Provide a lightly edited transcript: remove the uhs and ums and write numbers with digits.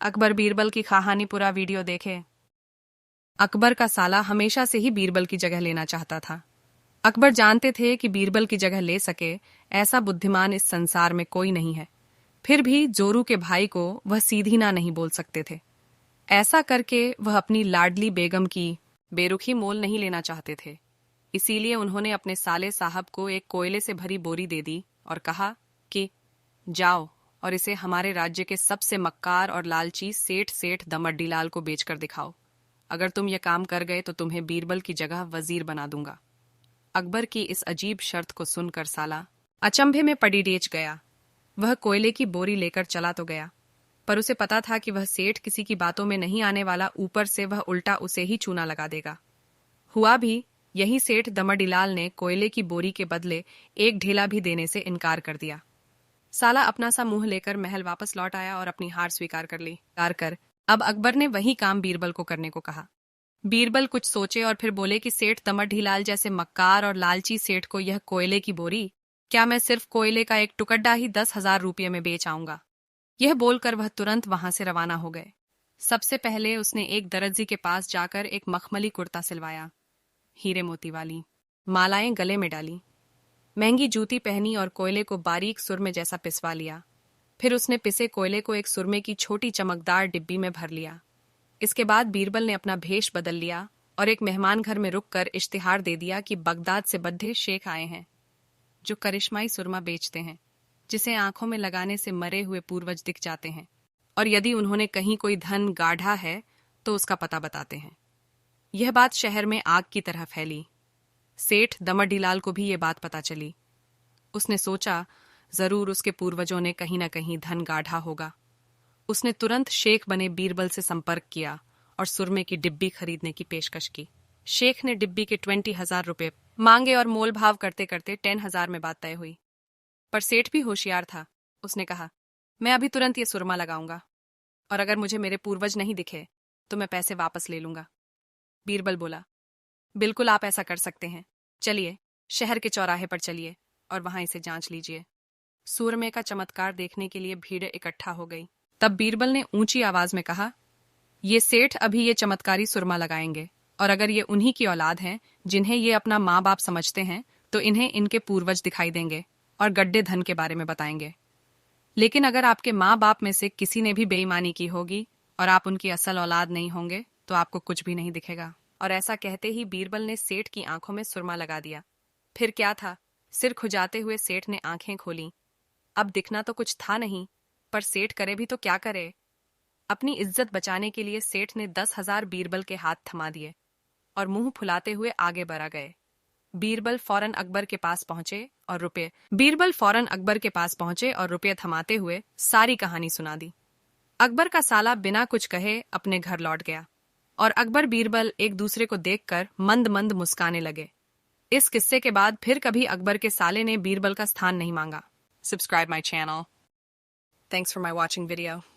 अकबर बीरबल की कहानी पूरा वीडियो देखे। अकबर का साला हमेशा से ही बीरबल की जगह लेना चाहता था। अकबर जानते थे कि बीरबल की जगह ले सके ऐसा बुद्धिमान इस संसार में कोई नहीं है। फिर भी जोरू के भाई को वह सीधी ना नहीं बोल सकते थे। ऐसा करके वह अपनी लाडली बेगम की बेरुखी मोल नहीं लेना चाहते थे। इसीलिए उन्होंने अपने साले साहब को एक कोयले से भरी बोरी दे दी और कहा कि जाओ और इसे हमारे राज्य के सबसे मक्कार और लालची सेठ सेठ दमड्डीलाल को बेचकर दिखाओ। अगर तुम ये काम कर गए तो तुम्हें बीरबल की जगह वजीर बना दूंगा। अकबर की इस अजीब शर्त को सुनकर साला अचंभे में पड़ी डेच गया। वह कोयले की बोरी लेकर चला तो गया, पर उसे पता था कि वह सेठ किसी की बातों में नहीं आने वाला, ऊपर से वह उल्टा उसे ही चूना लगा देगा। हुआ भी यही। सेठ दमड्डीलाल ने कोयले की बोरी के बदले एक ढेला भी देने से इनकार कर दिया। साला अपना सा मुंह लेकर महल वापस लौट आया और अपनी हार स्वीकार कर ली। अब अकबर ने वही काम बीरबल को करने को कहा। बीरबल कुछ सोचे और फिर बोले कि सेठ दमड्डीलाल जैसे मक्कार और लालची सेठ को यह कोयले की बोरी, क्या मैं सिर्फ कोयले का एक टुकड़ा ही 10,000 रुपये में बेच आऊंगा। यह बोलकर वह तुरंत वहां से रवाना हो गए। सबसे पहले उसने एक दर्जी के पास जाकर एक मखमली कुर्ता सिलवाया, हीरे मोती वाली मालाएं गले में डाली, महंगी जूती पहनी और कोयले को बारीक सुरमे जैसा पिसवा लिया। फिर उसने पिसे कोयले को एक सुरमे की छोटी चमकदार डिब्बी में भर लिया। इसके बाद बीरबल ने अपना भेष बदल लिया और एक मेहमान घर में रुककर इश्तिहार दे दिया कि बगदाद से बद्दे शेख आए हैं जो करिश्माई सुरमा बेचते हैं, जिसे आंखों में लगाने से मरे हुए पूर्वज दिख जाते हैं, और यदि उन्होंने कहीं कोई धन गाढ़ा है तो उसका पता बताते हैं। यह बात शहर में आग की तरह फैली। सेठ दमड्डीलाल को भी ये बात पता चली। उसने सोचा जरूर उसके पूर्वजों ने कहीं न कहीं धन गाढ़ा होगा। उसने तुरंत शेख बने बीरबल से संपर्क किया और सुरमे की डिब्बी खरीदने की पेशकश की। शेख ने डिब्बी के 20,000 रुपये मांगे और मोल भाव करते करते 10,000 में बात तय हुई। पर सेठ भी होशियार था। उसने कहा, मैं अभी तुरंत ये सुरमा लगाऊंगा और अगर मुझे मेरे पूर्वज नहीं दिखे तो मैं पैसे वापस ले लूंगा। बीरबल बोला, बिल्कुल आप ऐसा कर सकते हैं। चलिए शहर के चौराहे पर चलिए और वहां इसे जांच लीजिए। सूरमे का चमत्कार देखने के लिए भीड़ इकट्ठा हो गई। तब बीरबल ने ऊंची आवाज में कहा, ये सेठ अभी ये चमत्कारी सुरमा लगाएंगे और अगर ये उन्हीं की औलाद हैं जिन्हें ये अपना माँ बाप समझते हैं तो इन्हें इनके पूर्वज दिखाई देंगे और गड्ढे धन के बारे में बताएंगे। लेकिन अगर आपके माँ बाप में से किसी ने भी बेईमानी की होगी और आप उनकी असल औलाद नहीं होंगे तो आपको कुछ भी नहीं दिखेगा। और ऐसा कहते ही बीरबल ने सेठ की आंखों में सुरमा लगा दिया। फिर क्या था, सिर खुजाते हुए सेठ ने आंखें खोली। अब दिखना तो कुछ था नहीं, पर सेठ करे भी तो क्या करे। अपनी इज्जत बचाने के लिए सेठ ने 10,000 बीरबल के हाथ थमा दिए और मुंह फुलाते हुए आगे बढ़ा गए। बीरबल फौरन अकबर के पास पहुंचे और रुपये थमाते हुए सारी कहानी सुना दी। अकबर का साला बिना कुछ कहे अपने घर लौट गया और अकबर बीरबल एक दूसरे को देखकर मंद मंद मुस्काने लगे। इस किस्से के बाद फिर कभी अकबर के साले ने बीरबल का स्थान नहीं मांगा। Subscribe my channel. Thanks for my watching video.